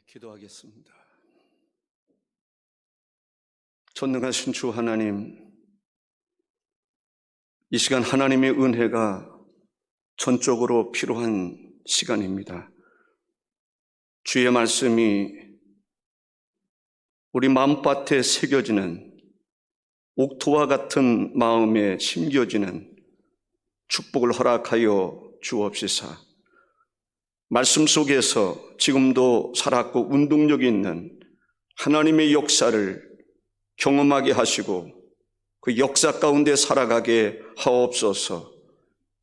기도하겠습니다. 전능하신 주 하나님, 이 시간 하나님의 은혜가 전적으로 필요한 시간입니다. 주의 말씀이 우리 마음밭에 새겨지는 옥토와 같은 마음에 심겨지는 축복을 허락하여 주옵시사. 말씀 속에서 지금도 살았고 운동력이 있는 하나님의 역사를 경험하게 하시고 그 역사 가운데 살아가게 하옵소서.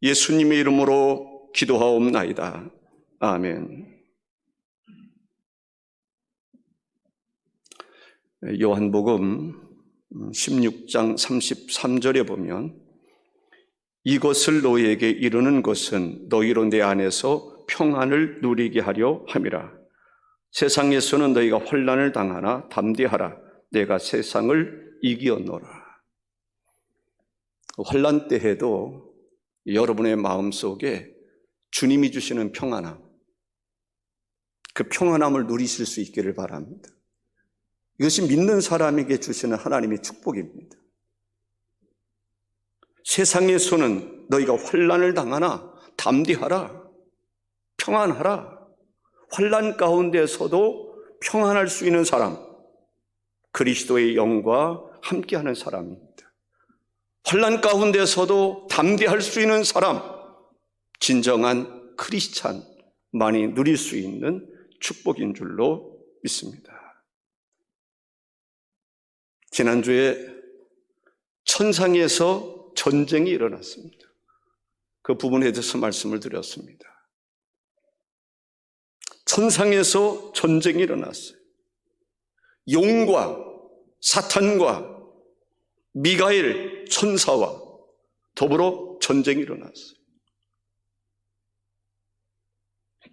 예수님의 이름으로 기도하옵나이다. 아멘. 요한복음 16장 33절에 보면 이것을 너희에게 이르는 것은 너희로 내 안에서 평안을 누리게 하려 함이라. 세상에서는 너희가 환난을 당하나 담대하라. 내가 세상을 이기었노라. 환난 때에도 여러분의 마음속에 주님이 주시는 평안함, 그 평안함을 누리실 수 있기를 바랍니다. 이것이 믿는 사람에게 주시는 하나님의 축복입니다. 세상에서는 너희가 환난을 당하나 담대하라. 평안하라. 환난 가운데서도 평안할 수 있는 사람, 그리스도의 영과 함께하는 사람입니다. 환난 가운데서도 담대할 수 있는 사람, 진정한 크리스찬만이 누릴 수 있는 축복인 줄로 믿습니다. 지난주에 천상에서 전쟁이 일어났습니다. 그 부분에 대해서 말씀을 드렸습니다. 천상에서 전쟁이 일어났어요. 용과 사탄과 미가엘 천사와 더불어 전쟁이 일어났어요.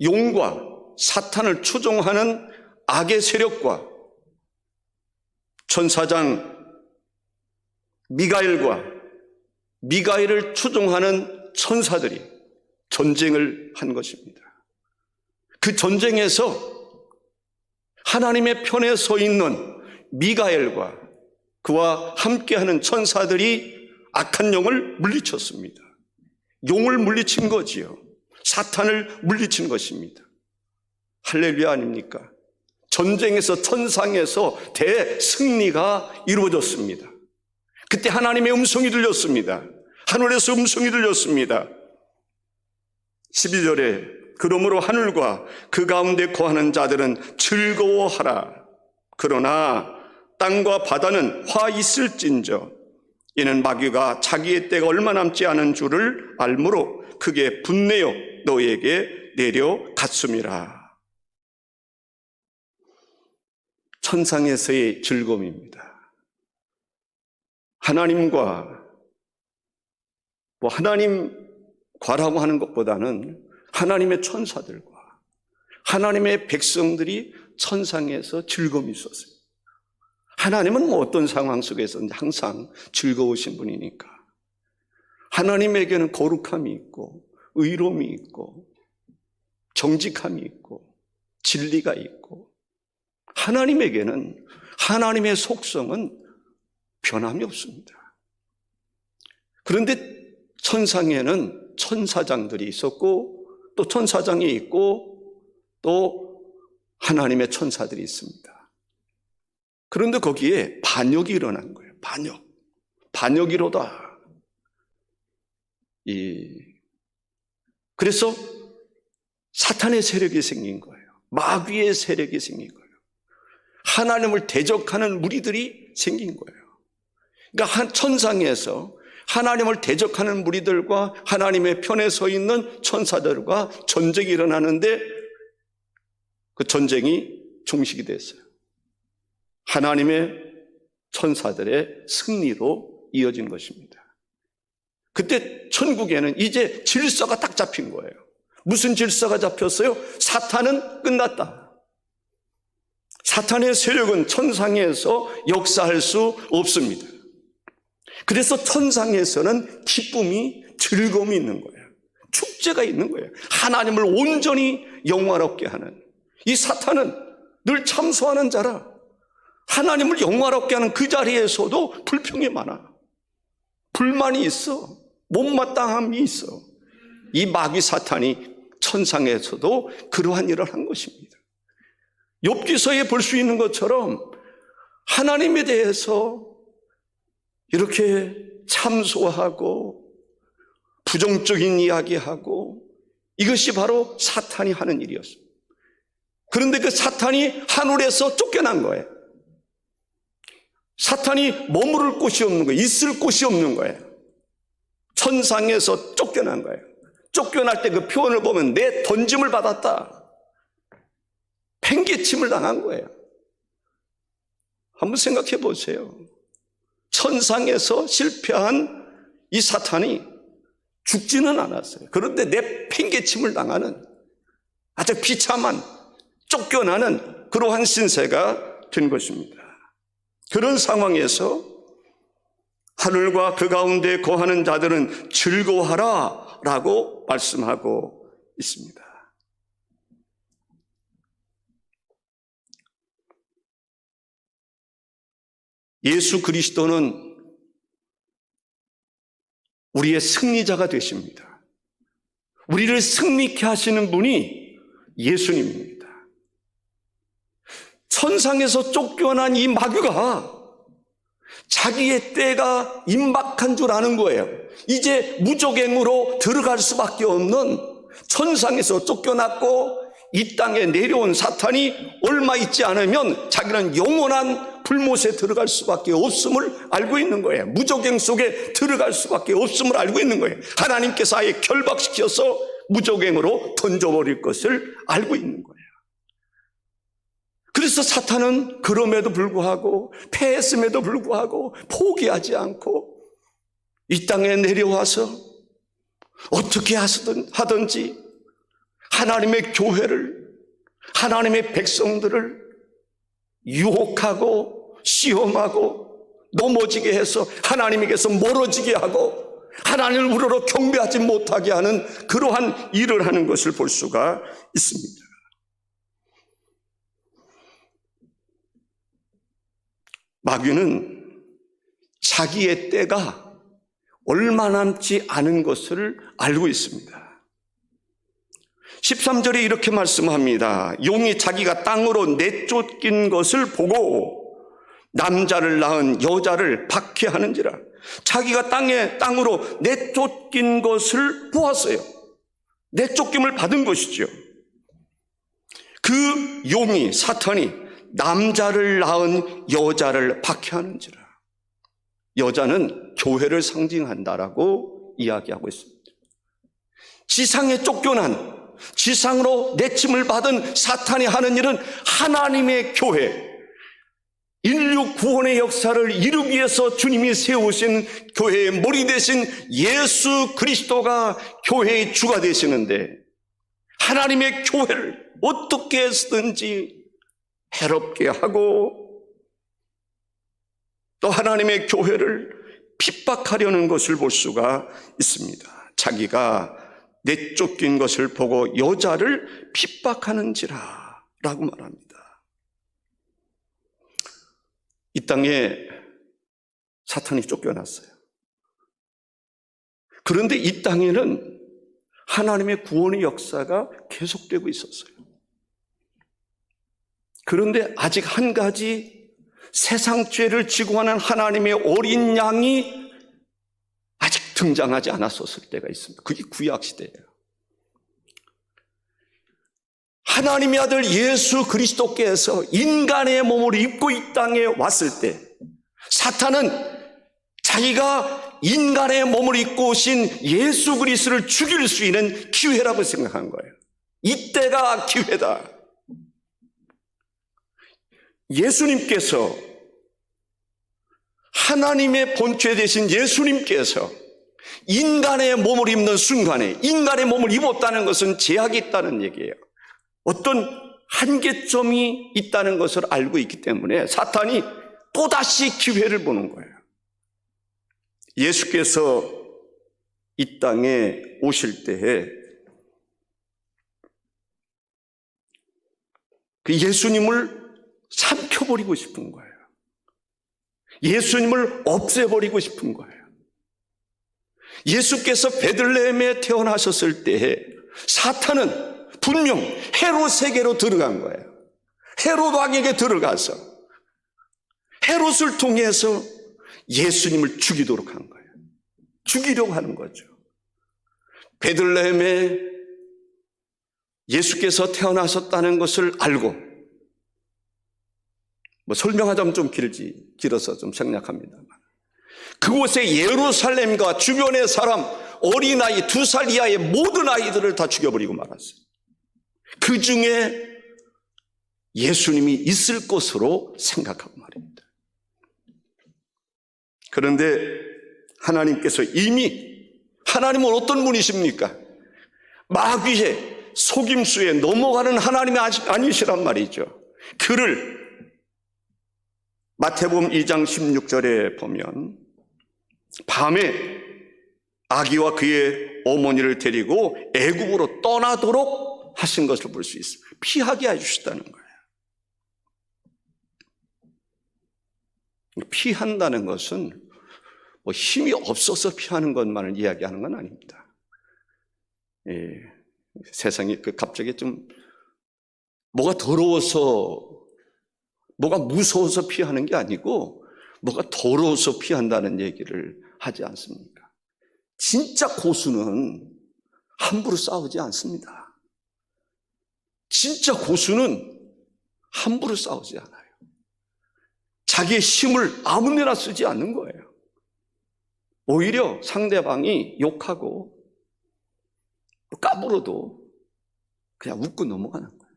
용과 사탄을 추종하는 악의 세력과 천사장 미가엘과 미가엘을 추종하는 천사들이 전쟁을 한 것입니다. 그 전쟁에서 하나님의 편에 서 있는 미가엘과 그와 함께하는 천사들이 악한 영을 물리쳤습니다. 용을 물리친 거지요. 사탄을 물리친 것입니다. 할렐루야 아닙니까? 전쟁에서 천상에서 대승리가 이루어졌습니다. 그때 하나님의 음성이 들렸습니다. 하늘에서 음성이 들렸습니다. 12절에 그러므로 하늘과 그 가운데 거하는 자들은 즐거워하라. 그러나 땅과 바다는 화 있을진저 이는 마귀가 자기의 때가 얼마 남지 않은 줄을 알므로 크게 분내어 너희에게 내려갔음이라. 천상에서의 즐거움입니다. 하나님과 하나님과라고 하는 것보다는 하나님의 천사들과 하나님의 백성들이 천상에서 즐거움이 있었어요. 하나님은 어떤 상황 속에서는 항상 즐거우신 분이니까. 하나님에게는 거룩함이 있고 의로움이 있고 정직함이 있고 진리가 있고, 하나님에게는 하나님의 속성은 변함이 없습니다. 그런데 천상에는 천사장들이 있었고 또 천사장이 있고 또 하나님의 천사들이 있습니다. 그런데 거기에 반역이 일어난 거예요. 반역이로다. 그래서 사탄의 세력이 생긴 거예요. 마귀의 세력이 생긴 거예요. 하나님을 대적하는 무리들이 생긴 거예요. 그러니까 천상에서 하나님을 대적하는 무리들과 하나님의 편에 서 있는 천사들과 전쟁이 일어나는데 그 전쟁이 종식이 됐어요. 하나님의 천사들의 승리로 이어진 것입니다. 그때 천국에는 이제 질서가 딱 잡힌 거예요. 무슨 질서가 잡혔어요? 사탄은 끝났다. 사탄의 세력은 천상에서 역사할 수 없습니다. 그래서 천상에서는 기쁨이, 즐거움이 있는 거예요. 축제가 있는 거예요. 하나님을 온전히 영화롭게 하는. 이 사탄은 늘 참소하는 자라. 하나님을 영화롭게 하는 그 자리에서도 불평이 많아. 불만이 있어. 못마땅함이 있어. 이 마귀 사탄이 천상에서도 그러한 일을 한 것입니다. 욥기서에 볼 수 있는 것처럼 하나님에 대해서 이렇게 참소하고 부정적인 이야기하고, 이것이 바로 사탄이 하는 일이었습니다. 그런데 그 사탄이 하늘에서 쫓겨난 거예요. 사탄이 머무를 곳이 없는 거예요. 있을 곳이 없는 거예요. 천상에서 쫓겨난 거예요. 쫓겨날 때 그 표현을 보면 내 던짐을 받았다, 팽개침을 당한 거예요. 한번 생각해 보세요. 천상에서 실패한 이 사탄이 죽지는 않았어요. 그런데 내 팽개침을 당하는 아주 비참한, 쫓겨나는 그러한 신세가 된 것입니다. 그런 상황에서 하늘과 그 가운데 거하는 자들은 즐거워하라 라고 말씀하고 있습니다. 예수 그리스도는 우리의 승리자가 되십니다. 우리를 승리케 하시는 분이 예수님입니다. 천상에서 쫓겨난 이 마귀가 자기의 때가 임박한 줄 아는 거예요. 이제 무적행으로 들어갈 수밖에 없는, 천상에서 쫓겨났고 이 땅에 내려온 사탄이 얼마 있지 않으면 자기는 영원한 불못에 들어갈 수밖에 없음을 알고 있는 거예요. 무적행 속에 들어갈 수밖에 없음을 알고 있는 거예요. 하나님께서 아예 결박시켜서 무적행으로 던져버릴 것을 알고 있는 거예요. 그래서 사탄은 그럼에도 불구하고, 패했음에도 불구하고 포기하지 않고 이 땅에 내려와서 어떻게 하든지 하나님의 교회를, 하나님의 백성들을 유혹하고 시험하고 넘어지게 해서 하나님에게서 멀어지게 하고 하나님을 우러러 경배하지 못하게 하는 그러한 일을 하는 것을 볼 수가 있습니다. 마귀는 자기의 때가 얼마 남지 않은 것을 알고 있습니다. 13절에 이렇게 말씀합니다. 용이 자기가 땅으로 내쫓긴 것을 보고 남자를 낳은 여자를 박해하는지라. 자기가 땅으로 내쫓긴 것을 보았어요. 내쫓김을 받은 것이죠. 그 용이, 사탄이 남자를 낳은 여자를 박해하는지라. 여자는 교회를 상징한다라고 이야기하고 있습니다. 지상에 쫓겨난, 지상으로 내침을 받은 사탄이 하는 일은 하나님의 교회, 인류 구원의 역사를 이루기 위해서 주님이 세우신 교회의 머리 되신 예수 그리스도가 교회의 주가 되시는데, 하나님의 교회를 어떻게 해서든지 해롭게 하고 또 하나님의 교회를 핍박하려는 것을 볼 수가 있습니다. 자기가 내쫓긴 것을 보고 여자를 핍박하는지라 라고 말합니다. 이 땅에 사탄이 쫓겨났어요. 그런데 이 땅에는 하나님의 구원의 역사가 계속되고 있었어요. 그런데 아직 한 가지, 세상 죄를 지고 가는 하나님의 어린 양이 아직 등장하지 않았었을 때가 있습니다. 그게 구약시대예요. 하나님의 아들 예수 그리스도께서 인간의 몸을 입고 이 땅에 왔을 때 사탄은 자기가 인간의 몸을 입고 오신 예수 그리스도를 죽일 수 있는 기회라고 생각한 거예요. 이때가 기회다. 예수님께서, 하나님의 본체 되신 예수님께서 인간의 몸을 입는 순간에, 인간의 몸을 입었다는 것은 제약이 있다는 얘기예요. 어떤 한계점이 있다는 것을 알고 있기 때문에 사탄이 또다시 기회를 보는 거예요. 예수께서 이 땅에 오실 때에 그 예수님을 삼켜버리고 싶은 거예요. 예수님을 없애버리고 싶은 거예요. 예수께서 베들레헴에 태어나셨을 때 사탄은 분명 헤롯에게로 들어간 거예요. 헤롯 왕에게 들어가서 헤롯을 통해서 예수님을 죽이도록 한 거예요. 죽이려고 하는 거죠. 베들레헴에 예수께서 태어나셨다는 것을 알고, 설명하자면 좀 길어서 좀 생략합니다만, 그곳에 예루살렘과 주변의 사람, 어린아이 2살 이하의 모든 아이들을 다 죽여버리고 말았어요. 그 중에 예수님이 있을 것으로 생각하고 말입니다. 그런데 하나님께서 이미, 하나님은 어떤 분이십니까? 마귀의 속임수에 넘어가는 하나님이 아니시란 말이죠. 그를 마태복음 2장 16절에 보면 밤에 아기와 그의 어머니를 데리고 애굽으로 떠나도록 하신 것을 볼 수 있어요. 피하게 해주셨다는 거예요. 피한다는 것은 힘이 없어서 피하는 것만을 이야기하는 건 아닙니다. 세상이 갑자기 좀 뭐가 더러워서, 뭐가 무서워서 피하는 게 아니고 뭐가 더러워서 피한다는 얘기를 하지 않습니까? 진짜 고수는 함부로 싸우지 않습니다. 진짜 고수는 함부로 싸우지 않아요. 자기의 힘을 아무 데나 쓰지 않는 거예요. 오히려 상대방이 욕하고 까불어도 그냥 웃고 넘어가는 거예요.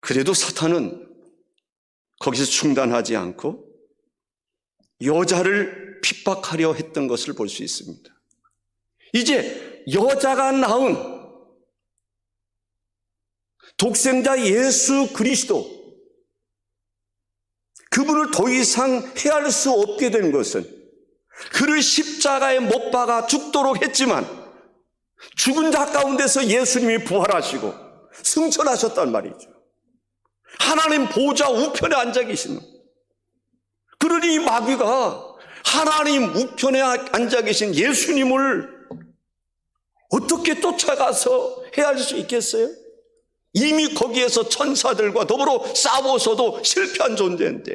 그래도 사탄은 거기서 중단하지 않고 여자를 핍박하려 했던 것을 볼 수 있습니다. 이제 여자가 낳은 독생자 예수 그리스도, 그분을 더 이상 해할 수 없게 된 것은 그를 십자가에 못 박아 죽도록 했지만 죽은 자 가운데서 예수님이 부활하시고 승천하셨단 말이죠. 하나님 보좌 우편에 앉아 계시는, 그러니 마귀가 하나님 우편에 앉아 계신 예수님을 어떻게 쫓아가서 해할 수 있겠어요? 이미 거기에서 천사들과 더불어 싸워서도 실패한 존재인데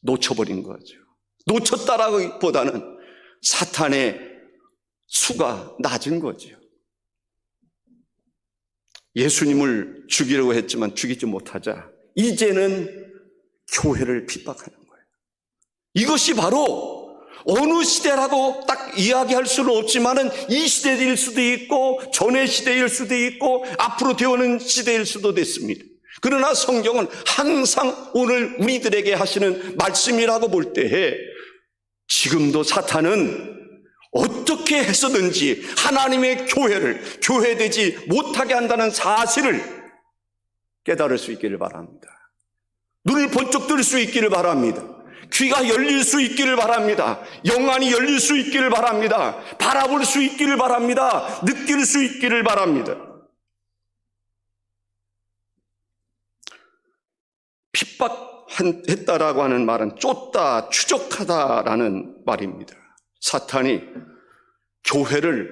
놓쳐버린 거죠. 놓쳤다라기보다는 사탄의 수가 낮은 거죠. 예수님을 죽이려고 했지만 죽이지 못하자 이제는 교회를 핍박하는 거예요. 이것이 바로 어느 시대라고 딱 이야기할 수는 없지만은 이 시대일 수도 있고 전의 시대일 수도 있고 앞으로 되어오는 시대일 수도 됐습니다. 그러나 성경은 항상 오늘 우리들에게 하시는 말씀이라고 볼 때에 지금도 사탄은 어떻게 해서든지 하나님의 교회를 교회되지 못하게 한다는 사실을 깨달을 수 있기를 바랍니다. 눈을 번쩍 뜰 수 있기를 바랍니다. 귀가 열릴 수 있기를 바랍니다. 영안이 열릴 수 있기를 바랍니다. 바라볼 수 있기를 바랍니다. 느낄 수 있기를 바랍니다. 핍박했다라고 하는 말은 쫓다, 추적하다라는 말입니다. 사탄이 교회를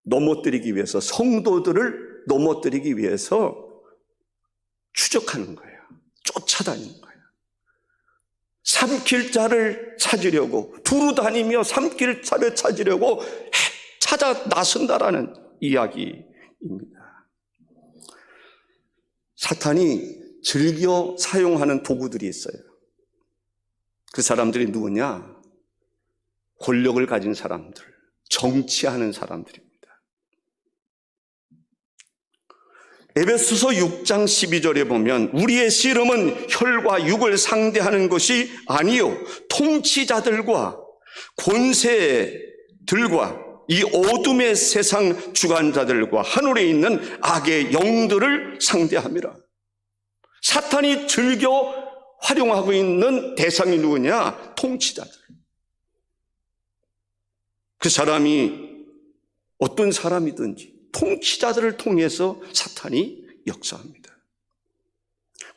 넘어뜨리기 위해서, 성도들을 넘어뜨리기 위해서 추적하는 거예요. 쫓아다니는 거예요. 삼킬 자를 찾으려고 두루 다니며 삼킬 자를 찾으려고 찾아 나선다라는 이야기입니다. 사탄이 즐겨 사용하는 도구들이 있어요. 그 사람들이 누구냐? 권력을 가진 사람들, 정치하는 사람들입니다. 에베소서 6장 12절에 보면 우리의 씨름은 혈과 육을 상대하는 것이 아니요 통치자들과 권세들과 이 어둠의 세상 주관자들과 하늘에 있는 악의 영들을 상대함이라. 사탄이 즐겨 활용하고 있는 대상이 누구냐? 통치자들. 그 사람이 어떤 사람이든지 통치자들을 통해서 사탄이 역사합니다.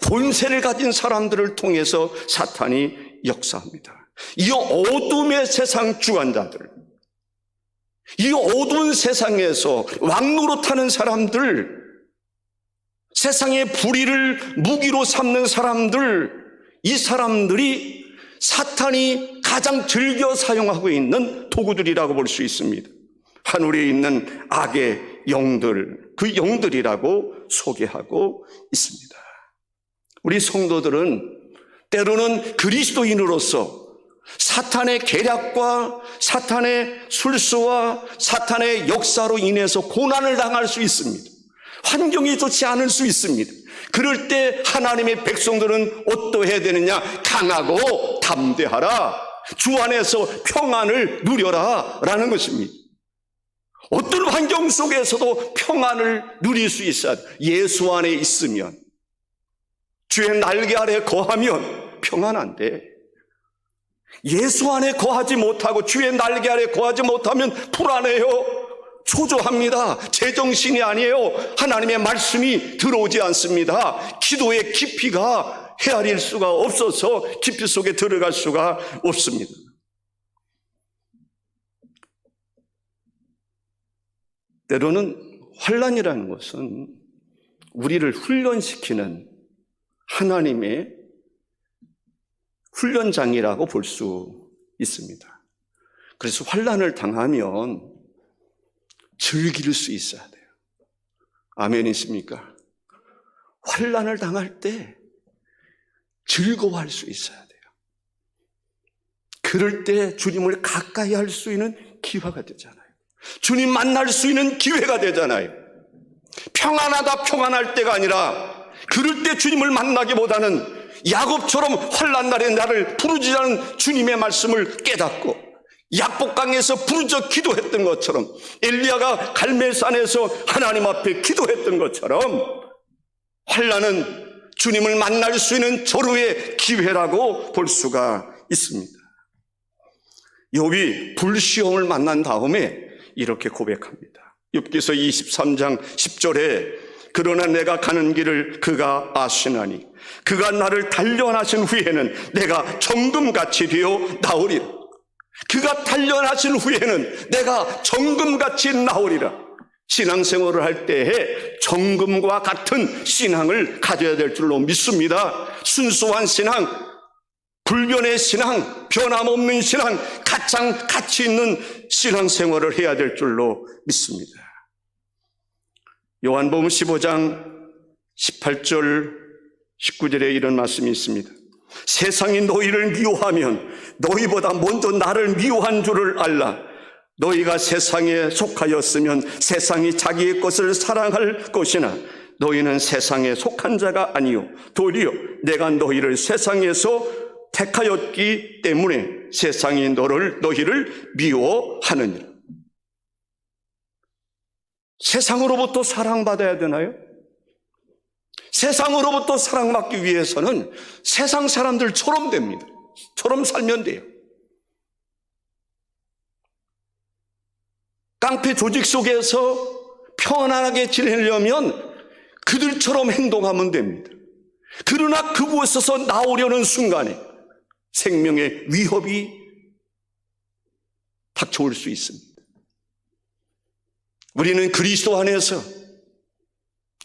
권세를 가진 사람들을 통해서 사탄이 역사합니다. 이 어둠의 세상 주관자들, 이 어두운 세상에서 왕노릇하는 사람들, 세상의 불의를 무기로 삼는 사람들, 이 사람들이 사탄이 가장 즐겨 사용하고 있는 도구들이라고 볼 수 있습니다. 하늘에 있는 악의 영들, 그 영들이라고 소개하고 있습니다. 우리 성도들은 때로는 그리스도인으로서 사탄의 계략과 사탄의 술수와 사탄의 역사로 인해서 고난을 당할 수 있습니다. 환경이 좋지 않을 수 있습니다. 그럴 때 하나님의 백성들은 어떠해야 되느냐? 강하고 담대하라. 주 안에서 평안을 누려라 라는 것입니다. 어떤 환경 속에서도 평안을 누릴 수 있어야 돼. 예수 안에 있으면, 주의 날개 아래 거하면 평안한데, 예수 안에 거하지 못하고 주의 날개 아래 거하지 못하면 불안해요. 초조합니다. 제정신이 아니에요. 하나님의 말씀이 들어오지 않습니다. 기도의 깊이가 헤아릴 수가 없어서 깊이 속에 들어갈 수가 없습니다. 때로는 환난이라는 것은 우리를 훈련시키는 하나님의 훈련장이라고 볼 수 있습니다. 그래서 환난을 당하면 즐길 수 있어야 돼요. 아멘이십니까? 환난을 당할 때 즐거워할 수 있어야 돼요. 그럴 때 주님을 가까이 할 수 있는 기회가 되잖아요. 주님 만날 수 있는 기회가 되잖아요. 평안하다 평안할 때가 아니라 그럴 때 주님을 만나기보다는 야곱처럼 환난 날에 나를 부르짖는 주님의 말씀을 깨닫고 약복강에서 부르짖어 기도했던 것처럼 엘리야가 갈멜산에서 하나님 앞에 기도했던 것처럼 환난은 주님을 만날 수 있는 절호의 기회라고 볼 수가 있습니다. 욥이 불시험을 만난 다음에 이렇게 고백합니다. 욥기서 23장 10절에 그러나 내가 가는 길을 그가 아시나니 그가 나를 단련하신 후에는 내가 정금같이 되어 나오리라. 그가 단련하신 후에는 내가 정금같이 나오리라. 신앙생활을 할 때에 정금과 같은 신앙을 가져야 될 줄로 믿습니다. 순수한 신앙, 불변의 신앙, 변함없는 신앙, 가장 가치 있는 신앙생활을 해야 될 줄로 믿습니다. 요한복음 15장 18절 19절에 이런 말씀이 있습니다. 세상이 너희를 미워하면 너희보다 먼저 나를 미워한 줄을 알라. 너희가 세상에 속하였으면 세상이 자기의 것을 사랑할 것이나 너희는 세상에 속한 자가 아니요 도리어 내가 너희를 세상에서 택하였기 때문에 세상이 너희를 미워하느니라. 세상으로부터 사랑받아야 되나요? 세상으로부터 사랑받기 위해서는 세상 사람들처럼 됩니다. 처럼 살면 돼요. 깡패 조직 속에서 편안하게 지내려면 그들처럼 행동하면 됩니다. 그러나 그곳에서 나오려는 순간에 생명의 위협이 닥쳐올 수 있습니다. 우리는 그리스도 안에서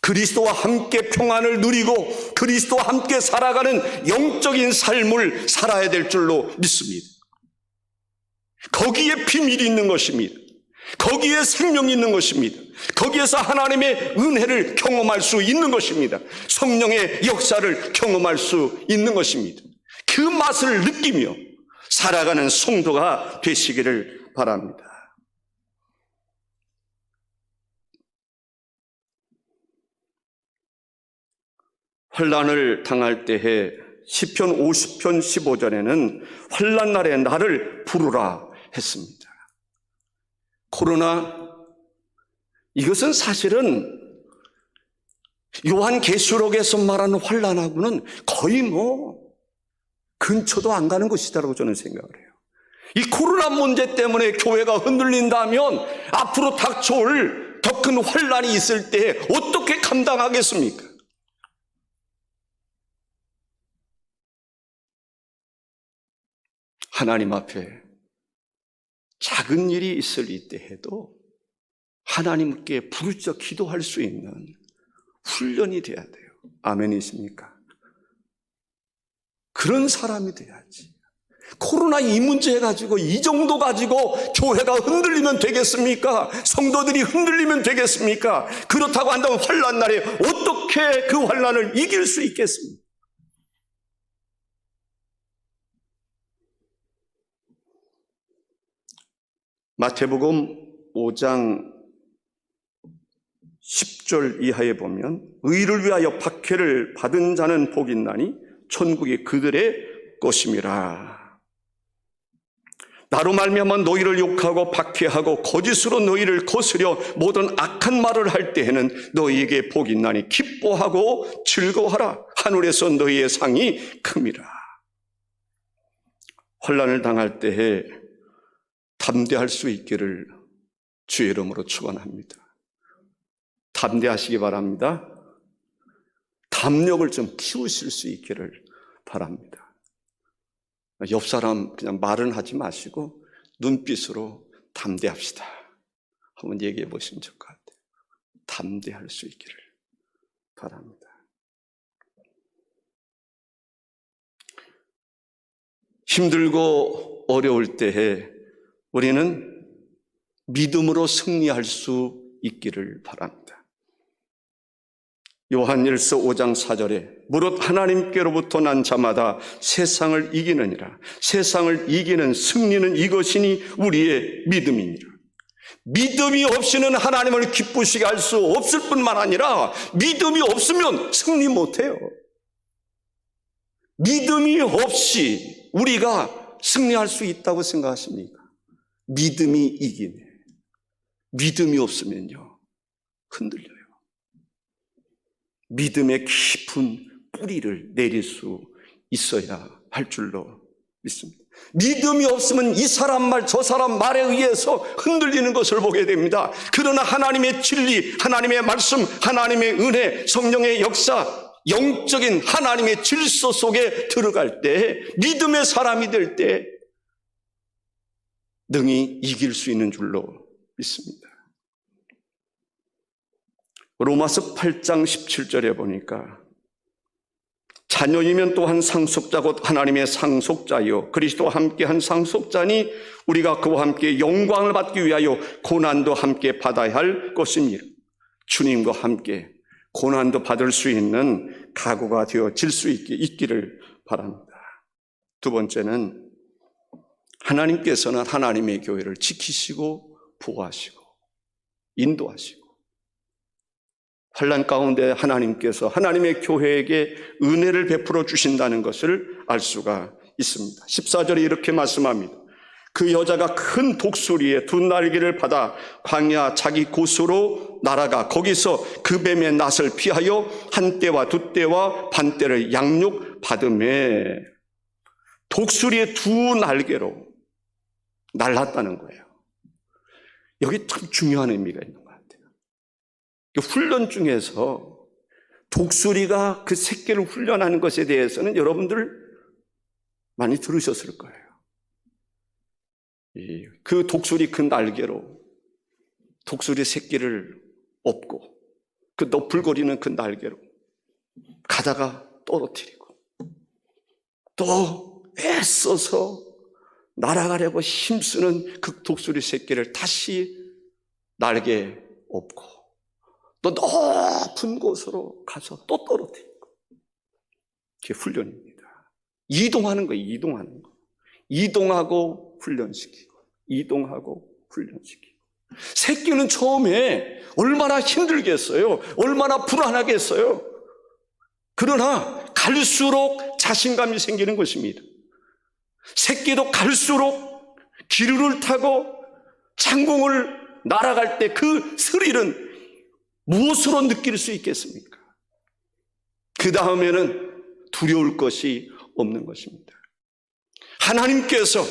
그리스도와 함께 평안을 누리고 그리스도와 함께 살아가는 영적인 삶을 살아야 될 줄로 믿습니다. 거기에 비밀이 있는 것입니다. 거기에 생명이 있는 것입니다. 거기에서 하나님의 은혜를 경험할 수 있는 것입니다. 성령의 역사를 경험할 수 있는 것입니다. 그 맛을 느끼며 살아가는 성도가 되시기를 바랍니다. 환난을 당할 때에 시편 50편 15절에는 환난 날에 나를 부르라 했습니다. 코로나, 이것은 사실은 요한계시록에서 말하는 환난하고는 거의 근처도 안 가는 것이다라고 저는 생각을 해요. 이 코로나 문제 때문에 교회가 흔들린다면 앞으로 닥쳐올 더 큰 환난이 있을 때 어떻게 감당하겠습니까? 하나님 앞에 작은 일이 있을 이때 해도 하나님께 부르짖어 기도할 수 있는 훈련이 돼야 돼요. 아멘이십니까? 그런 사람이 돼야지. 코로나 이 문제 가지고 이 정도 가지고 교회가 흔들리면 되겠습니까? 성도들이 흔들리면 되겠습니까? 그렇다고 한다면 환난 날에 어떻게 그 환난을 이길 수 있겠습니까? 마태복음 5장 10절 이하에 보면 의를 위하여 박해를 받은 자는 복이 있나니 천국이 그들의 것임이라. 나로 말미암아 너희를 욕하고 박해하고 거짓으로 너희를 거스려 모든 악한 말을 할 때에는 너희에게 복이 있나니 기뻐하고 즐거워하라. 하늘에서 너희의 상이 큼이라. 환난을 당할 때에 담대할 수 있기를 주의 이름으로 축원합니다. 담대하시기 바랍니다. 담력을 좀 키우실 수 있기를 바랍니다. 옆 사람 그냥 말은 하지 마시고 눈빛으로 담대합시다. 한번 얘기해 보시면 좋을 것 같아요. 담대할 수 있기를 바랍니다. 힘들고 어려울 때에 우리는 믿음으로 승리할 수 있기를 바랍니다. 요한일서 5장 4절에 무릇 하나님께로부터 난 자마다 세상을 이기느니라. 세상을 이기는 승리는 이것이니 우리의 믿음이니라. 믿음이 없이는 하나님을 기쁘시게 할 수 없을 뿐만 아니라 믿음이 없으면 승리 못해요. 믿음이 없이 우리가 승리할 수 있다고 생각하십니까? 믿음이 이기네. 믿음이 없으면요 흔들려요. 믿음의 깊은 뿌리를 내릴 수 있어야 할 줄로 믿습니다. 믿음이 없으면 이 사람 말 저 사람 말에 의해서 흔들리는 것을 보게 됩니다. 그러나 하나님의 진리, 하나님의 말씀, 하나님의 은혜, 성령의 역사, 영적인 하나님의 질서 속에 들어갈 때, 믿음의 사람이 될 때 능히 이길 수 있는 줄로 믿습니다. 로마서 8장 17절에 보니까 자녀이면 또한 상속자 곧 하나님의 상속자요 그리스도와 함께한 상속자니 우리가 그와 함께 영광을 받기 위하여 고난도 함께 받아야 할 것입니다. 주님과 함께 고난도 받을 수 있는 각오가 되어질 수 있기를 바랍니다. 두 번째는 하나님께서는 하나님의 교회를 지키시고 보호하시고 인도하시고 환난 가운데 하나님께서 하나님의 교회에게 은혜를 베풀어 주신다는 것을 알 수가 있습니다. 14절에 이렇게 말씀합니다. 그 여자가 큰 독수리의 두 날개를 받아 광야 자기 곳으로 날아가 거기서 그 뱀의 낫을 피하여 한 떼와 두 떼와 반 떼를 양육받으매 독수리의 두 날개로 날랐다는 거예요. 여기 참 중요한 의미가 있는 것 같아요. 훈련 중에서 독수리가 그 새끼를 훈련하는 것에 대해서는 여러분들 많이 들으셨을 거예요. 그 독수리 그 날개로 독수리 새끼를 업고 그 너풀거리는 그 날개로 가다가 떨어뜨리고 또 애써서 날아가려고 힘쓰는 그 독수리 새끼를 다시 날개 업고 또 높은 곳으로 가서 또 떨어뜨리고 그게 훈련입니다. 이동하는 거예요. 이동하는 거. 이동하고 훈련시키고 이동하고 훈련시키고 새끼는 처음에 얼마나 힘들겠어요. 얼마나 불안하겠어요. 그러나 갈수록 자신감이 생기는 것입니다. 새끼도 갈수록 기류를 타고 창공을 날아갈 때 그 스릴은 무엇으로 느낄 수 있겠습니까? 그 다음에는 두려울 것이 없는 것입니다. 하나님께서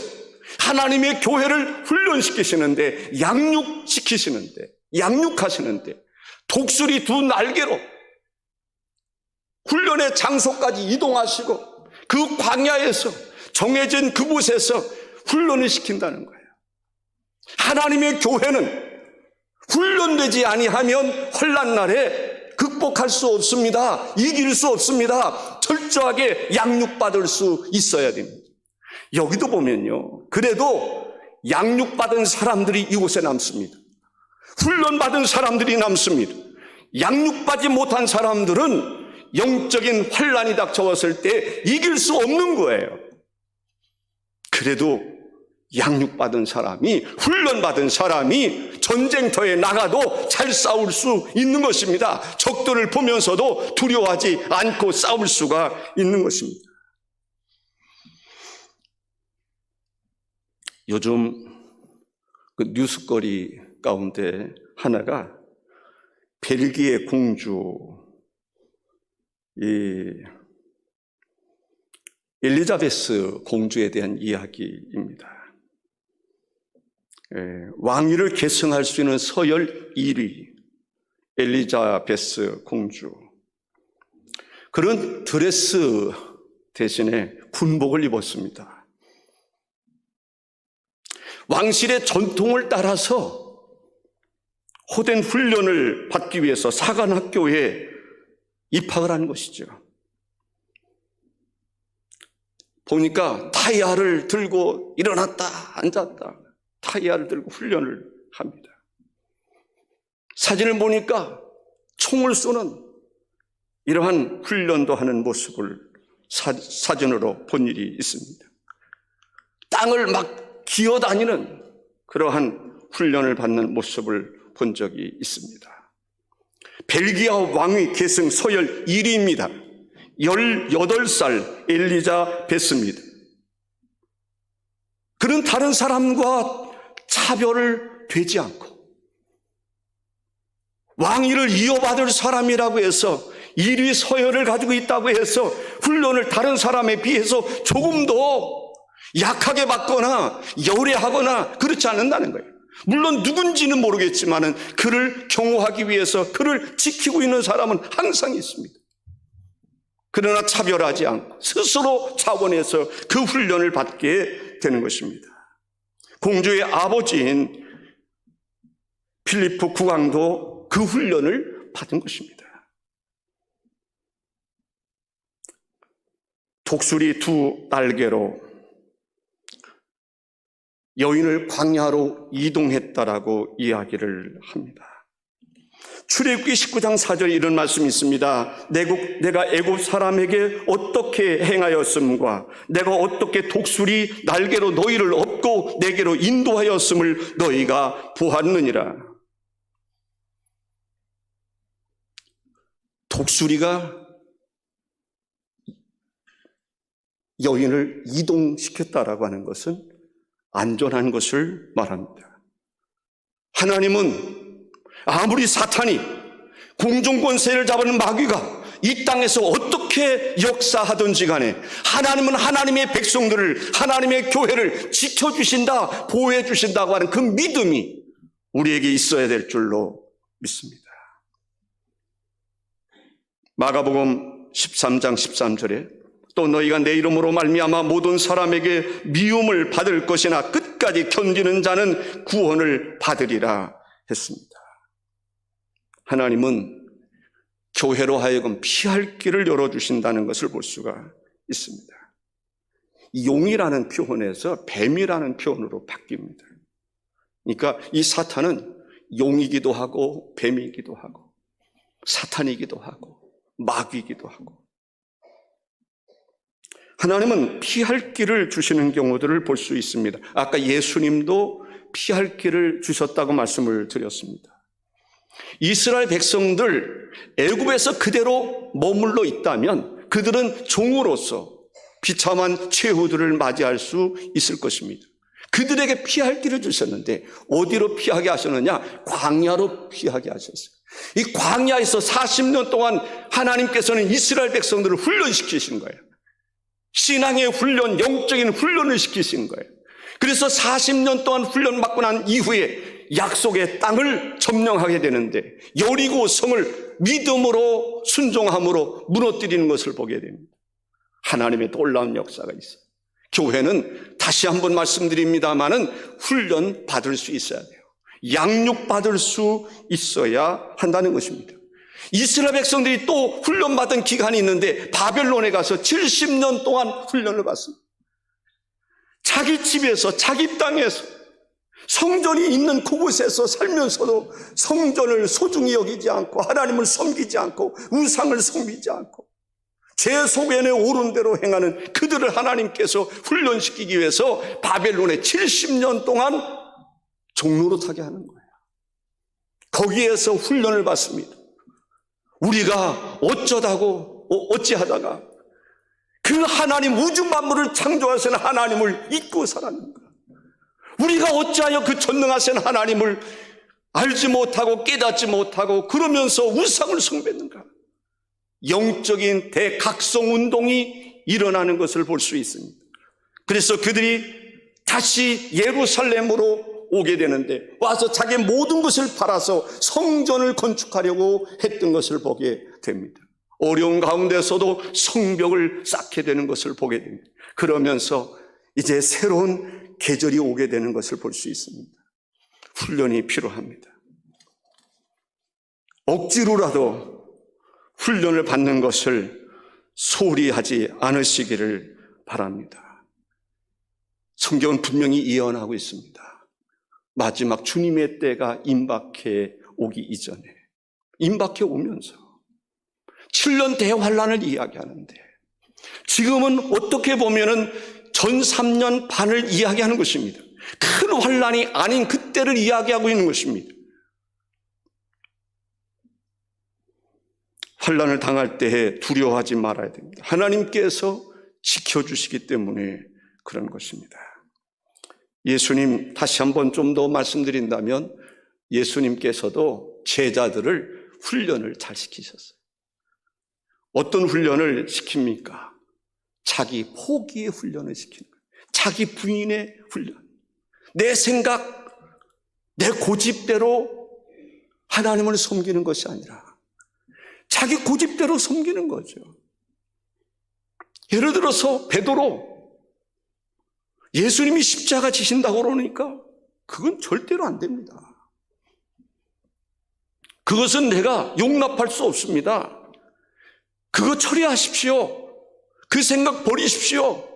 하나님의 교회를 훈련시키시는데 양육시키시는데 양육하시는데 독수리 두 날개로 훈련의 장소까지 이동하시고 그 광야에서 정해진 그곳에서 훈련을 시킨다는 거예요. 하나님의 교회는 훈련되지 아니하면 환난 날에 극복할 수 없습니다. 이길 수 없습니다. 철저하게 양육받을 수 있어야 됩니다. 여기도 보면요, 그래도 양육받은 사람들이 이곳에 남습니다. 훈련받은 사람들이 남습니다. 양육받지 못한 사람들은 영적인 환난이 닥쳐왔을 때 이길 수 없는 거예요. 그래도 양육받은 사람이, 훈련받은 사람이 전쟁터에 나가도 잘 싸울 수 있는 것입니다. 적들을 보면서도 두려워하지 않고 싸울 수가 있는 것입니다. 요즘 그 뉴스거리 가운데 하나가 벨기에 공주 엘리자베스 공주에 대한 이야기입니다. 왕위를 계승할 수 있는 서열 1위 엘리자베스 공주. 그런 드레스 대신에 군복을 입었습니다. 왕실의 전통을 따라서 호된 훈련을 받기 위해서 사관학교에 입학을 한 것이죠. 보니까 타이야를 들고 일어났다 앉았다 타이야를 들고 훈련을 합니다. 사진을 보니까 총을 쏘는 이러한 훈련도 하는 모습을 사진으로 본 일이 있습니다. 땅을 막 기어다니는 그러한 훈련을 받는 모습을 본 적이 있습니다. 벨기아 왕위 계승 서열 1위입니다. 18살 엘리자베스입니다. 그는 다른 사람과 차별을 되지 않고 왕위를 이어받을 사람이라고 해서 1위 서열을 가지고 있다고 해서 훈련을 다른 사람에 비해서 조금 더 약하게 받거나 열애하거나 그렇지 않는다는 거예요. 물론 누군지는 모르겠지만 그를 경호하기 위해서 그를 지키고 있는 사람은 항상 있습니다. 그러나 차별하지 않고 스스로 자원해서 그 훈련을 받게 되는 것입니다. 공주의 아버지인 필리프 국왕도 그 훈련을 받은 것입니다. 독수리 두 날개로 여인을 광야로 이동했다라고 이야기를 합니다. 출애굽기 19장 4절에 이런 말씀이 있습니다. 내가 애굽 사람에게 어떻게 행하였음과 내가 어떻게 독수리 날개로 너희를 업고 내게로 인도하였음을 너희가 보았느니라. 독수리가 여인을 이동시켰다라고 하는 것은 안전한 것을 말합니다. 하나님은 아무리 사탄이 공중권세를 잡은 마귀가 이 땅에서 어떻게 역사하든지 간에 하나님은 하나님의 백성들을, 하나님의 교회를 지켜주신다, 보호해주신다고 하는 그 믿음이 우리에게 있어야 될 줄로 믿습니다. 마가복음 13장 13절에 또 너희가 내 이름으로 말미암아 모든 사람에게 미움을 받을 것이나 끝까지 견디는 자는 구원을 받으리라 했습니다. 하나님은 교회로 하여금 피할 길을 열어주신다는 것을 볼 수가 있습니다. 용이라는 표현에서 뱀이라는 표현으로 바뀝니다. 그러니까 이 사탄은 용이기도 하고 뱀이기도 하고 사탄이기도 하고 마귀이기도 하고 하나님은 피할 길을 주시는 경우들을 볼 수 있습니다. 아까 예수님도 피할 길을 주셨다고 말씀을 드렸습니다. 이스라엘 백성들 애굽에서 그대로 머물러 있다면 그들은 종으로서 비참한 최후들을 맞이할 수 있을 것입니다. 그들에게 피할 길을 주셨는데 어디로 피하게 하셨느냐? 광야로 피하게 하셨어요. 이 광야에서 40년 동안 하나님께서는 이스라엘 백성들을 훈련시키신 거예요. 신앙의 훈련, 영적인 훈련을 시키신 거예요. 그래서 40년 동안 훈련받고 난 이후에 약속의 땅을 점령하게 되는데 여리고 성을 믿음으로 순종함으로 무너뜨리는 것을 보게 됩니다. 하나님의 놀라운 역사가 있어요. 교회는 다시 한번 말씀드립니다마는 훈련 받을 수 있어야 돼요. 양육 받을 수 있어야 한다는 것입니다. 이스라엘 백성들이 또 훈련받은 기간이 있는데 바벨론에 가서 70년 동안 훈련을 받습니다. 자기 집에서 자기 땅에서 성전이 있는 그곳에서 살면서도 성전을 소중히 여기지 않고 하나님을 섬기지 않고 우상을 섬기지 않고 제 소견에 오른 대로 행하는 그들을 하나님께서 훈련시키기 위해서 바벨론에 70년 동안 종노릇하게 하는 거예요. 거기에서 훈련을 받습니다. 우리가 어찌하다가 그 하나님 우주 만물을 창조하신 하나님을 잊고 살았는가? 우리가 어찌하여 그 전능하신 하나님을 알지 못하고 깨닫지 못하고 그러면서 우상을 숭배했는가? 영적인 대각성 운동이 일어나는 것을 볼 수 있습니다. 그래서 그들이 다시 예루살렘으로 오게 되는데 와서 자기 모든 것을 팔아서 성전을 건축하려고 했던 것을 보게 됩니다. 어려운 가운데서도 성벽을 쌓게 되는 것을 보게 됩니다. 그러면서 이제 새로운 계절이 오게 되는 것을 볼 수 있습니다. 훈련이 필요합니다. 억지로라도 훈련을 받는 것을 소홀히 하지 않으시기를 바랍니다. 성경은 분명히 예언하고 있습니다. 마지막 주님의 때가 임박해 오기 이전에, 임박해 오면서 7년 대환란을 이야기하는데 지금은 어떻게 보면은 전 3년 반을 이야기하는 것입니다. 큰 환란이 아닌 그때를 이야기하고 있는 것입니다. 환란을 당할 때에 두려워하지 말아야 됩니다. 하나님께서 지켜주시기 때문에 그런 것입니다. 예수님, 다시 한번 좀 더 말씀드린다면 예수님께서도 제자들을 훈련을 잘 시키셨어요. 어떤 훈련을 시킵니까? 자기 포기의 훈련을 시키는 거예요. 자기 부인의 훈련. 내 생각, 내 고집대로 하나님을 섬기는 것이 아니라 자기 고집대로 섬기는 거죠. 예를 들어서 베드로, 예수님이 십자가 지신다고 그러니까 그건 절대로 안 됩니다. 그것은 내가 용납할 수 없습니다. 그거 처리하십시오. 그 생각 버리십시오.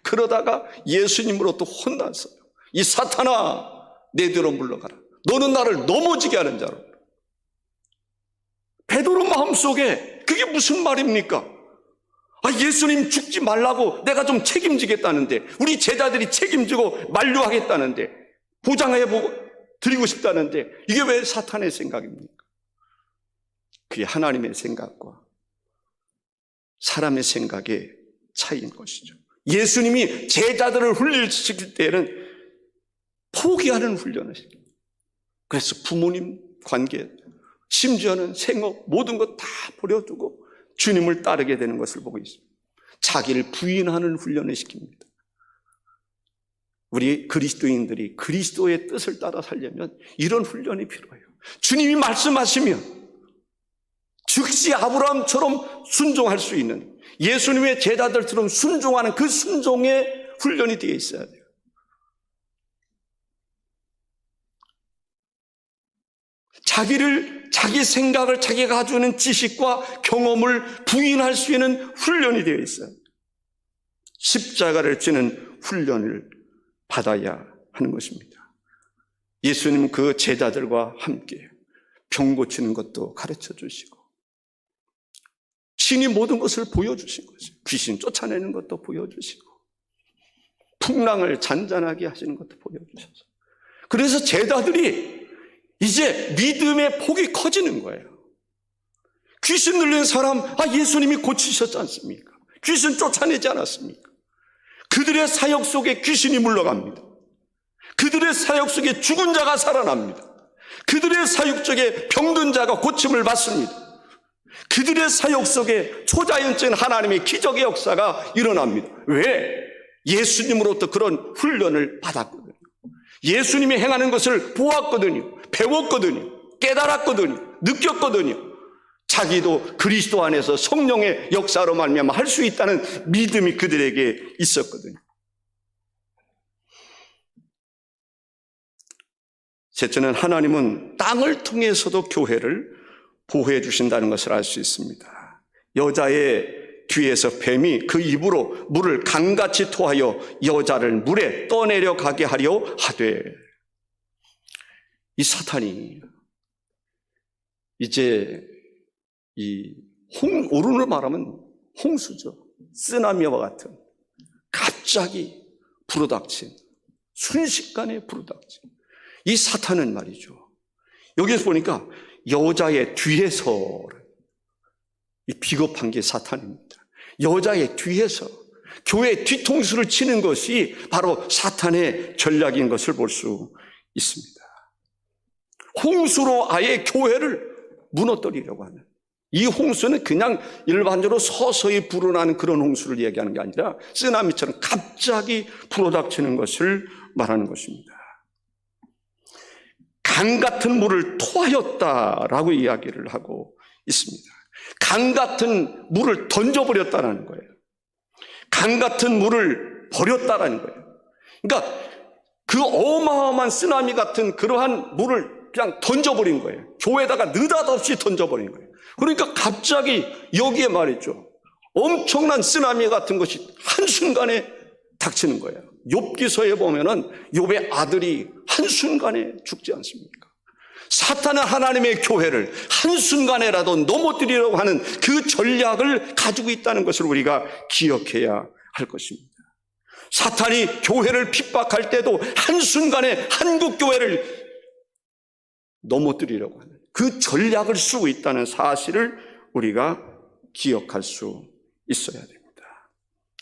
그러다가 예수님으로부터 혼났어요. 이 사탄아, 내 뒤로 물러가라. 너는 나를 넘어지게 하는 자로. 베드로 마음속에 그게 무슨 말입니까? 예수님 죽지 말라고 내가 좀 책임지겠다는데, 우리 제자들이 책임지고 만류하겠다는데, 보장해보고 드리고 싶다는데, 이게 왜 사탄의 생각입니까? 그게 하나님의 생각과 사람의 생각의 차이인 것이죠. 예수님이 제자들을 훈련시킬 때는 포기하는 훈련을 시킵니다. 그래서 부모님 관계, 심지어는 생업, 모든 것 다 버려두고 주님을 따르게 되는 것을 보고 있습니다. 자기를 부인하는 훈련을 시킵니다. 우리 그리스도인들이 그리스도의 뜻을 따라 살려면 이런 훈련이 필요해요. 주님이 말씀하시면 즉시 아브라함처럼 순종할 수 있는, 예수님의 제자들처럼 순종하는 그 순종의 훈련이 되어 있어야 돼요. 자기 생각을, 자기가 가지고 있는 지식과 경험을 부인할 수 있는 훈련이 되어 있어요. 십자가를 지는 훈련을 받아야 하는 것입니다. 예수님은 그 제자들과 함께 병 고치는 것도 가르쳐 주시고, 친히 모든 것을 보여주신 거죠. 귀신 쫓아내는 것도 보여주시고, 풍랑을 잔잔하게 하시는 것도 보여주셔서, 그래서 제자들이 이제 믿음의 폭이 커지는 거예요. 귀신 들린 사람, 예수님이 고치셨지 않습니까? 귀신 쫓아내지 않았습니까? 그들의 사역 속에 귀신이 물러갑니다. 그들의 사역 속에 죽은 자가 살아납니다. 그들의 사역 속에 병든 자가 고침을 받습니다. 그들의 사역 속에 초자연적인 하나님의 기적의 역사가 일어납니다. 왜? 예수님으로부터 그런 훈련을 받았거든요. 예수님이 행하는 것을 보았거든요. 배웠거든요. 깨달았거든요. 느꼈거든요. 자기도 그리스도 안에서 성령의 역사로 말미암아 할 수 있다는 믿음이 그들에게 있었거든요. 셋째는 하나님은 땅을 통해서도 교회를 보호해 주신다는 것을 알 수 있습니다. 여자의 뒤에서 뱀이 그 입으로 물을 강같이 토하여 여자를 물에 떠내려 가게 하려 하되, 이 사탄이 이제 오른으로 말하면 홍수죠. 쓰나미와 같은 갑자기 불어닥친, 순식간에 불어닥친 이 사탄은 말이죠. 여기서 보니까 여자의 뒤에서, 이 비겁한 게 사탄입니다. 여자의 뒤에서 교회의 뒤통수를 치는 것이 바로 사탄의 전략인 것을 볼 수 있습니다. 홍수로 아예 교회를 무너뜨리려고 하는, 이 홍수는 그냥 일반적으로 서서히 불어나는 그런 홍수를 얘기하는 게 아니라 쓰나미처럼 갑자기 불어닥치는 것을 말하는 것입니다. 강 같은 물을 토하였다라고 이야기를 하고 있습니다. 강 같은 물을 던져버렸다는 거예요. 강 같은 물을 버렸다라는 거예요. 그러니까 그 어마어마한 쓰나미 같은 그러한 물을 그냥 던져버린 거예요. 교회에다가 느닷없이 던져버린 거예요. 그러니까 갑자기 여기에 말이죠, 엄청난 쓰나미 같은 것이 한순간에 닥치는 거예요. 욥기서에 보면은 욥의 아들이 한순간에 죽지 않습니까? 사탄은 하나님의 교회를 한순간에라도 넘어뜨리려고 하는 그 전략을 가지고 있다는 것을 우리가 기억해야 할 것입니다. 사탄이 교회를 핍박할 때도 한순간에 한국 교회를 넘어뜨리려고 하는 그 전략을 쓰고 있다는 사실을 우리가 기억할 수 있어야 됩니다.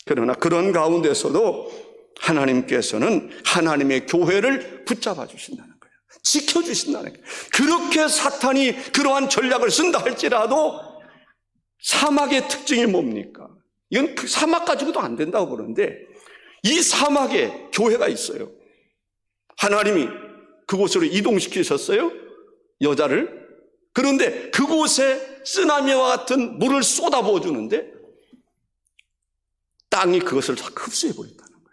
그러나 그런 가운데서도 하나님께서는 하나님의 교회를 붙잡아 주신다는 거예요. 지켜주신다는 거예요. 그렇게 사탄이 그러한 전략을 쓴다 할지라도 사막의 특징이 뭡니까? 이건 그 사막 가지고도 안 된다고 그러는데, 이 사막에 교회가 있어요. 하나님이 그곳으로 이동시키셨어요, 여자를. 그런데 그곳에 쓰나미와 같은 물을 쏟아부어 주는데 땅이 그것을 다 흡수해버린다는 거예요.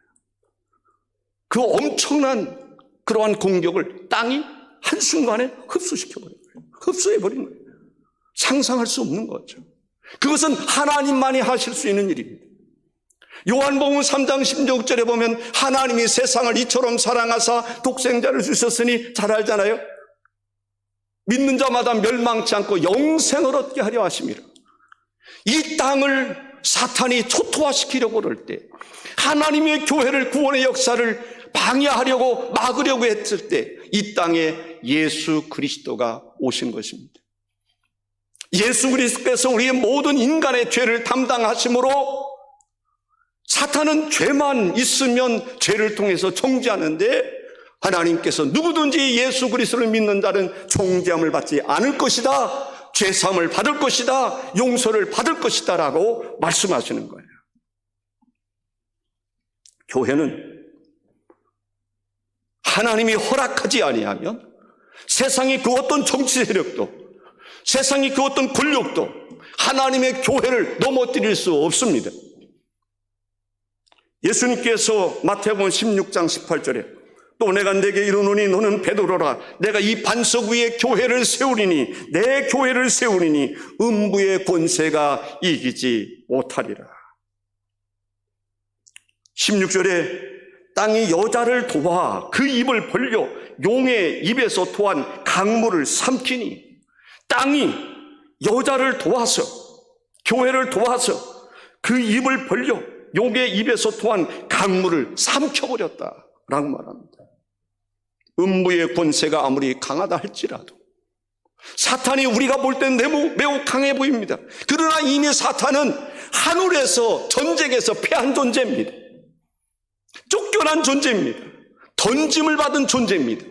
그 엄청난 그러한 공격을 땅이 한순간에 흡수시켜버린 거예요. 흡수해버린 거예요. 상상할 수 없는 거죠. 그것은 하나님만이 하실 수 있는 일입니다. 요한복음 3장 16절에 보면 하나님이 세상을 이처럼 사랑하사 독생자를 주셨으니 잘 알잖아요. 믿는 자마다 멸망치 않고 영생을 얻게 하려 하심이라. 이 땅을 사탄이 초토화시키려고 그럴 때, 하나님의 교회를, 구원의 역사를 방해하려고 막으려고 했을 때 이 땅에 예수 그리스도가 오신 것입니다. 예수 그리스도께서 우리의 모든 인간의 죄를 담당하심으로 사탄은 죄만 있으면 죄를 통해서 정죄하는데, 하나님께서 누구든지 예수 그리스도를 믿는 자는 정죄함을 받지 않을 것이다, 죄사함을 받을 것이다, 용서를 받을 것이다 라고 말씀하시는 거예요. 교회는 하나님이 허락하지 아니하면 세상의 그 어떤 정치 세력도, 세상의 그 어떤 권력도 하나님의 교회를 넘어뜨릴 수 없습니다. 예수님께서 마태복음 16장 18절에 또 내가 네게 이르노니 너는 베드로라, 내가 이 반석 위에 교회를 세우리니, 내 교회를 세우리니 음부의 권세가 이기지 못하리라. 16절에 땅이 여자를 도와 그 입을 벌려 용의 입에서 토한 강물을 삼키니, 땅이 여자를 도와서, 교회를 도와서 그 입을 벌려 용의 입에서 토한 강물을 삼켜버렸다라고 말합니다. 음부의 권세가 아무리 강하다 할지라도, 사탄이 우리가 볼 땐 매우 강해 보입니다. 그러나 이미 사탄은 하늘에서, 전쟁에서 패한 존재입니다. 쫓겨난 존재입니다. 던짐을 받은 존재입니다.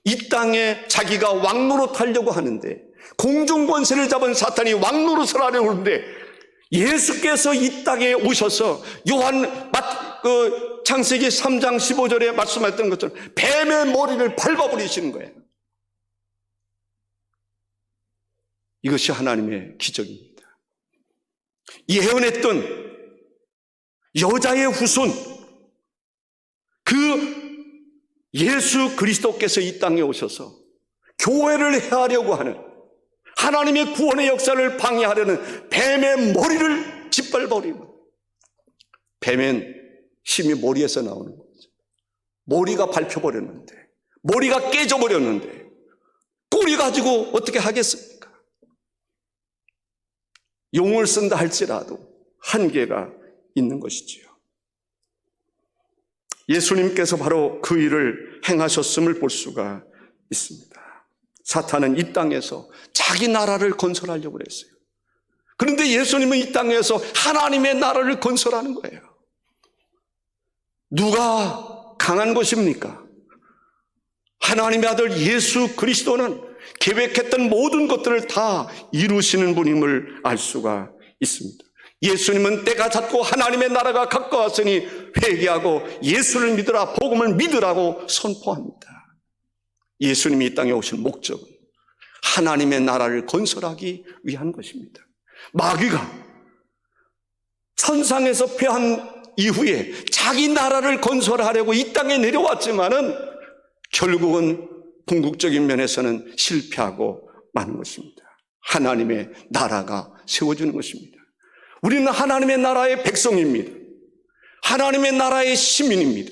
이 땅에 자기가 왕노릇 하려고 하는데, 공중 권세를 잡은 사탄이 왕노릇을 하려고 하는데, 예수께서 이 땅에 오셔서 그 창세기 3장 15절에 말씀했던 것처럼 뱀의 머리를 밟아버리시는 거예요. 이것이 하나님의 기적입니다. 예언했던 여자의 후손, 그 예수 그리스도께서 이 땅에 오셔서 교회를 해하려고 하는, 하나님의 구원의 역사를 방해하려는 뱀의 머리를 짓밟아버리는, 뱀은 힘이 머리에서 나오는 거죠. 머리가 밟혀버렸는데, 머리가 깨져버렸는데 꼬리 가지고 어떻게 하겠습니까? 용을 쓴다 할지라도 한계가 있는 것이지요. 예수님께서 바로 그 일을 행하셨음을 볼 수가 있습니다. 사탄은 이 땅에서 자기 나라를 건설하려고 했어요. 그런데 예수님은 이 땅에서 하나님의 나라를 건설하는 거예요. 누가 강한 것입니까? 하나님의 아들 예수 그리스도는 계획했던 모든 것들을 다 이루시는 분임을 알 수가 있습니다. 예수님은 때가 찼고 하나님의 나라가 가까웠으니 회개하고 예수를 믿으라, 복음을 믿으라고 선포합니다. 예수님이 이 땅에 오신 목적은 하나님의 나라를 건설하기 위한 것입니다. 마귀가 천상에서 패한 이후에 자기 나라를 건설하려고 이 땅에 내려왔지만은 결국은 궁극적인 면에서는 실패하고 마는 것입니다. 하나님의 나라가 세워지는 것입니다. 우리는 하나님의 나라의 백성입니다. 하나님의 나라의 시민입니다.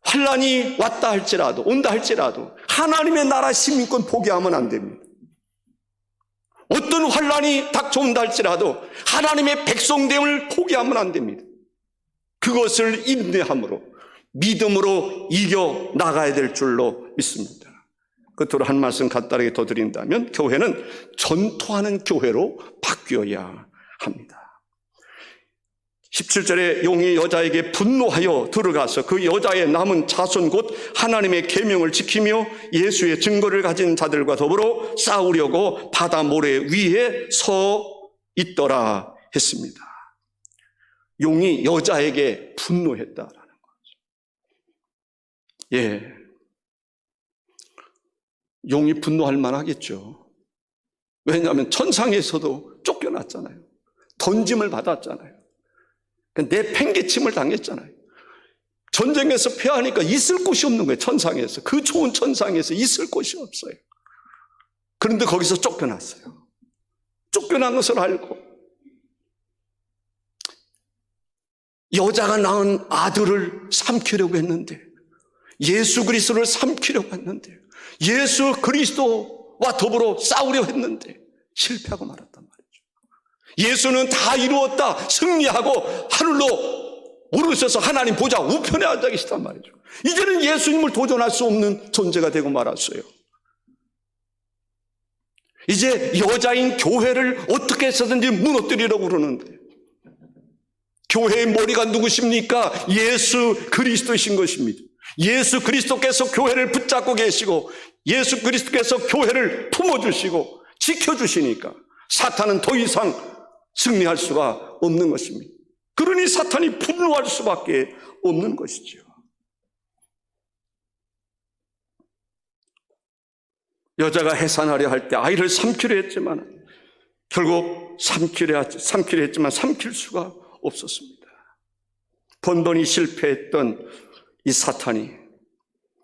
환란이 왔다 할지라도, 온다 할지라도 하나님의 나라 시민권 포기하면 안 됩니다. 어떤 환란이 닥쳐온다 할지라도 하나님의 백성됨을 포기하면 안 됩니다. 그것을 인내함으로, 믿음으로 이겨 나가야 될 줄로 믿습니다. 끝으로 한 말씀 간단하게 더 드린다면, 교회는 전투하는 교회로 바뀌어야 합니다. 17절에 용이 여자에게 분노하여 들어가서 그 여자의 남은 자손 곧 하나님의 계명을 지키며 예수의 증거를 가진 자들과 더불어 싸우려고 바다 모래 위에 서 있더라 했습니다. 용이 여자에게 분노했다라는 거죠. 예, 용이 분노할 만하겠죠. 왜냐하면 천상에서도 쫓겨났잖아요. 던짐을 받았잖아요. 내 팽개침을 당했잖아요. 전쟁에서 패하니까 있을 곳이 없는 거예요. 천상에서, 그 좋은 천상에서 있을 곳이 없어요. 그런데 거기서 쫓겨났어요. 쫓겨난 것을 알고 여자가 낳은 아들을 삼키려고 했는데, 예수 그리스도를 삼키려고 했는데, 예수 그리스도와 더불어 싸우려 했는데 실패하고 말았단 말이에요. 예수는 다 이루었다, 승리하고 하늘로 오르셔서 하나님 보좌 우편에 앉아 계시단 말이죠. 이제는 예수님을 도전할 수 없는 존재가 되고 말았어요. 이제 여자인 교회를 어떻게 해서든지 무너뜨리려고 그러는데, 교회의 머리가 누구십니까? 예수 그리스도이신 것입니다. 예수 그리스도께서 교회를 붙잡고 계시고 예수 그리스도께서 교회를 품어주시고 지켜주시니까 사탄은 더 이상 승리할 수가 없는 것입니다. 그러니 사탄이 분노할 수밖에 없는 것이죠. 여자가 해산하려 할 때 아이를 삼키려 했지만 결국 삼키려 했지만 삼킬 수가 없었습니다. 번번이 실패했던 이 사탄이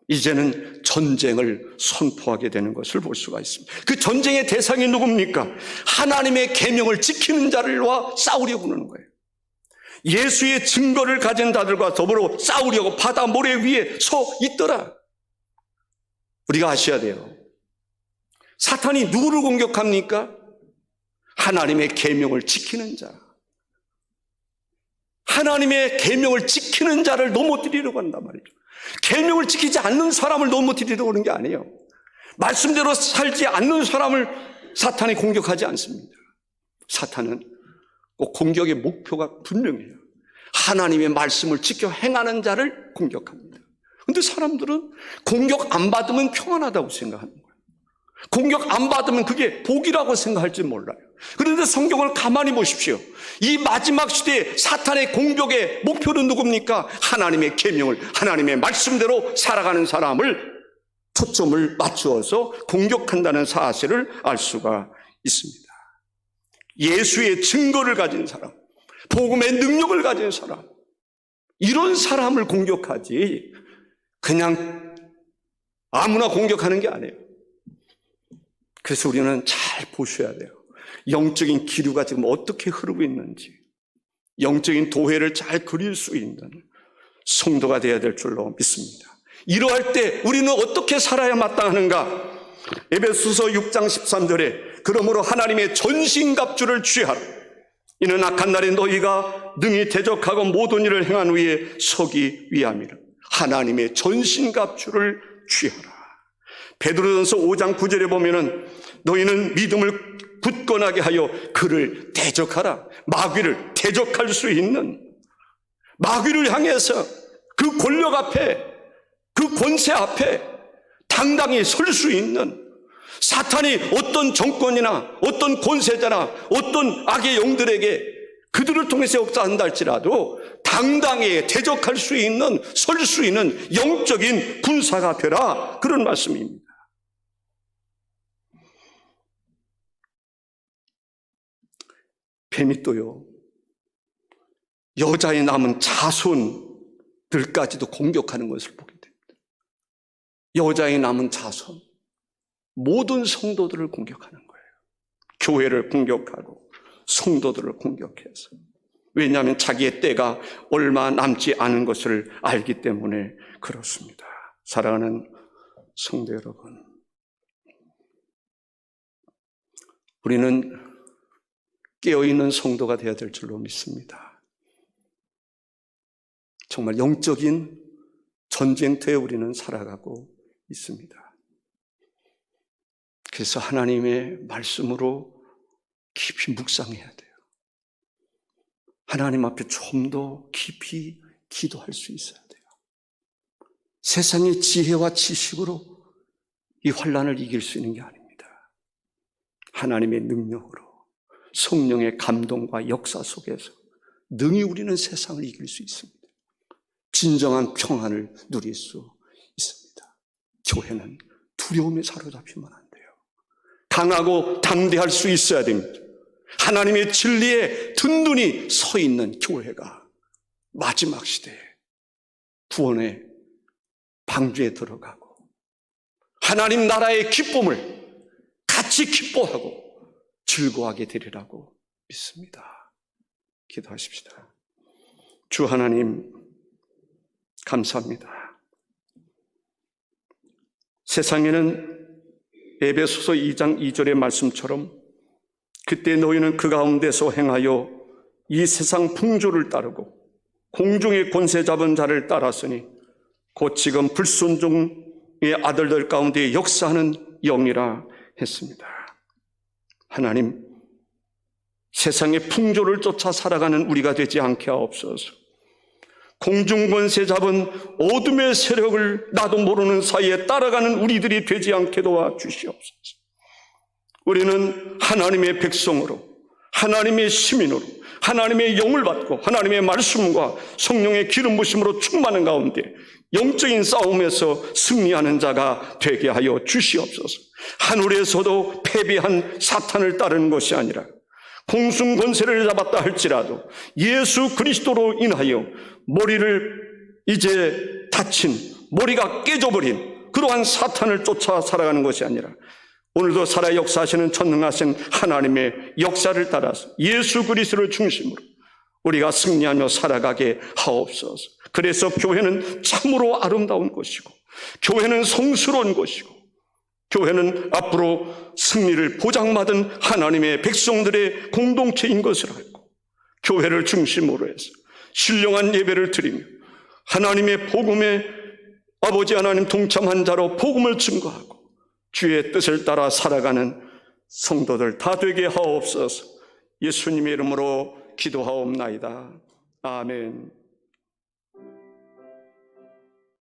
이제는 전쟁을 선포하게 되는 것을 볼 수가 있습니다. 그 전쟁의 대상이 누굽니까? 하나님의 계명을 지키는 자들과 싸우려고 하는 거예요. 예수의 증거를 가진 자들과 더불어 싸우려고 바다 모래 위에 서 있더라. 우리가 아셔야 돼요. 사탄이 누구를 공격합니까? 하나님의 계명을 지키는 자. 하나님의 계명을 지키는 자를 넘어뜨리려고 한단 말이죠. 계명을 지키지 않는 사람을 넘어뜨리려고 하는 게 아니에요. 말씀대로 살지 않는 사람을 사탄이 공격하지 않습니다. 사탄은 꼭 공격의 목표가 분명해요. 하나님의 말씀을 지켜 행하는 자를 공격합니다. 그런데 사람들은 공격 안 받으면 평안하다고 생각하는 거예요. 공격 안 받으면 그게 복이라고 생각할지 몰라요. 그런데 성경을 가만히 보십시오. 이 마지막 시대에 사탄의 공격의 목표는 누굽니까? 하나님의 계명을, 하나님의 말씀대로 살아가는 사람을 초점을 맞추어서 공격한다는 사실을 알 수가 있습니다. 예수의 증거를 가진 사람, 복음의 능력을 가진 사람, 이런 사람을 공격하지 그냥 아무나 공격하는 게 아니에요. 그래서 우리는 잘 보셔야 돼요. 영적인 기류가 지금 어떻게 흐르고 있는지, 영적인 도회를 잘 그릴 수 있는 성도가 되어야 될 줄로 믿습니다. 이러할 때 우리는 어떻게 살아야 마땅하는가? 에베소서 6장 13절에 그러므로 하나님의 전신갑주를 취하라. 이는 악한 날에 너희가 능히 대적하고 모든 일을 행한 후에 서기 위함이라. 하나님의 전신갑주를 취하라. 베드로전서 5장 9절에 보면은 너희는 믿음을 굳건하게 하여 그를 대적하라. 마귀를 대적할 수 있는, 마귀를 향해서 그 권력 앞에, 그 권세 앞에 당당히 설 수 있는, 사탄이 어떤 정권이나 어떤 권세자나 어떤 악의 영들에게 그들을 통해서 역사한다 할지라도 당당히 대적할 수 있는, 설 수 있는 영적인 군사가 되라, 그런 말씀입니다. 뱀이 또요, 여자의 남은 자손들까지도 공격하는 것을 보게 됩니다. 여자의 남은 자손, 모든 성도들을 공격하는 거예요. 교회를 공격하고 성도들을 공격해서. 왜냐하면 자기의 때가 얼마 남지 않은 것을 알기 때문에 그렇습니다. 사랑하는 성도 여러분, 우리는 깨어있는 성도가 되어야 될 줄로 믿습니다. 정말 영적인 전쟁터에 우리는 살아가고 있습니다. 그래서 하나님의 말씀으로 깊이 묵상해야 돼요. 하나님 앞에 좀 더 깊이 기도할 수 있어야 돼요. 세상의 지혜와 지식으로 이 환난을 이길 수 있는 게 아닙니다. 하나님의 능력으로, 성령의 감동과 역사 속에서 능히 우리는 세상을 이길 수 있습니다. 진정한 평안을 누릴 수 있습니다. 교회는 두려움에 사로잡히면 안 돼요. 강하고 담대할 수 있어야 됩니다. 하나님의 진리에 든든히 서 있는 교회가 마지막 시대에 구원의 방주에 들어가고 하나님 나라의 기쁨을 같이 기뻐하고 즐거워하게 되리라고 믿습니다. 기도하십시다. 주 하나님, 감사합니다. 세상에는 에베소서 2장 2절의 말씀처럼 그때 너희는 그 가운데서 행하여 이 세상 풍조를 따르고 공중의 권세 잡은 자를 따랐으니 곧 지금 불순종의 아들들 가운데 역사하는 영이라 했습니다. 하나님, 세상의 풍조를 쫓아 살아가는 우리가 되지 않게 하옵소서. 공중권세 잡은 어둠의 세력을 나도 모르는 사이에 따라가는 우리들이 되지 않게 도와주시옵소서. 우리는 하나님의 백성으로, 하나님의 시민으로, 하나님의 영을 받고 하나님의 말씀과 성령의 기름 부심으로 충만한 가운데 영적인 싸움에서 승리하는 자가 되게 하여 주시옵소서. 하늘에서도 패배한 사탄을 따르는 것이 아니라 공중 권세를 잡았다 할지라도 예수 그리스도로 인하여 머리를 이제 다친, 머리가 깨져버린 그러한 사탄을 쫓아 살아가는 것이 아니라 오늘도 살아 역사하시는 전능하신 하나님의 역사를 따라서 예수 그리스도를 중심으로 우리가 승리하며 살아가게 하옵소서. 그래서 교회는 참으로 아름다운 것이고 교회는 성스러운 것이고 교회는 앞으로 승리를 보장받은 하나님의 백성들의 공동체인 것을 알고 교회를 중심으로 해서 신령한 예배를 드리며 하나님의 복음에 아버지 하나님 동참한 자로 복음을 증거하고 주의 뜻을 따라 살아가는 성도들 다 되게 하옵소서. 예수님의 이름으로 기도하옵나이다. 아멘.